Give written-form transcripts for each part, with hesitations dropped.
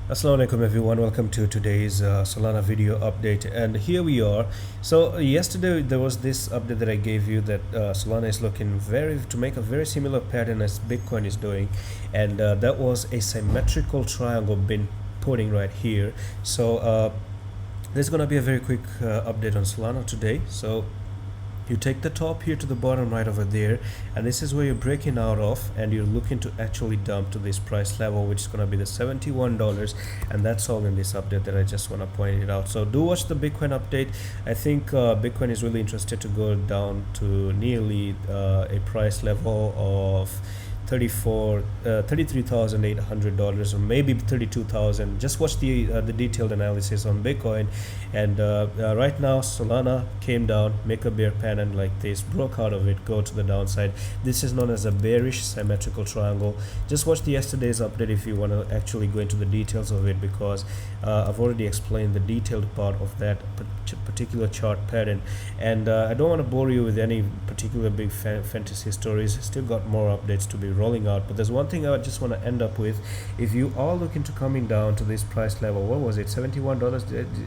Assalamu alaikum everyone, welcome to today's Solana video update, and here we are. So yesterday there was this update that I gave you that Solana is looking to make a very similar pattern as Bitcoin is doing, and that was a symmetrical triangle been putting right here. So there's gonna be a very quick update on Solana today. So you take the top here to the bottom right over there, and this is where you're breaking out of, and you're looking to actually dump to this price level, which is going to be the $71, and that's all in this update that I just want to point it out. So do watch the Bitcoin update. I think Bitcoin is really interested to go down to nearly a price level of $33,800 or maybe 32,000. Just watch the detailed analysis on Bitcoin. And right now Solana came down, make a bear pattern like this, broke out of it, go to the downside. This is known as a bearish symmetrical triangle. Just watch the yesterday's update if you want to actually go into the details of it, because I've already explained the detailed part of that particular chart pattern, and I don't want to bore you with any particular big fantasy stories. Still got more updates to be rolling out, but there's one thing I just want to end up with. If you are looking to coming down to this price level, what was it, $71?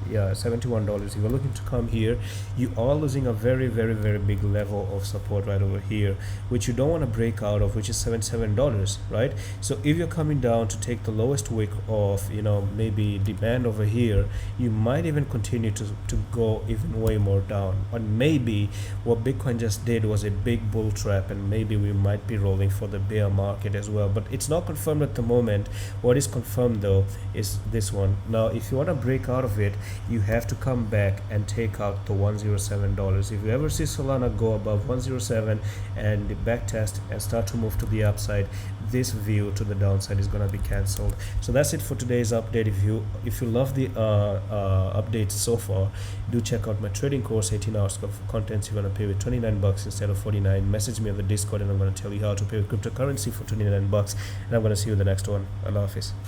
Yeah, $71. If you're looking to come here, you are losing a very big level of support right over here, which you don't want to break out of, which is $77, right? So if you're coming down to take the lowest wick of, maybe demand over here, you might even continue to go even way more down. And maybe what Bitcoin just did was a big bull trap, and maybe we might be rolling for the bear market as well, but it's not confirmed at the moment. What is confirmed though is this one. Now if you want to break out of it, you have to come back and take out the $107. If you ever see Solana go above 107 and back test and start to move to the upside, this view to the downside is going to be cancelled. So that's it for today's update. If you love the updates so far, do check out my trading course, 18 hours of contents. You're going to pay with $29 instead of $49. Message me on the Discord and I'm going to tell you how to pay with cryptocurrency for $29, and I'm going to see you in the next one. Allah Hafiz.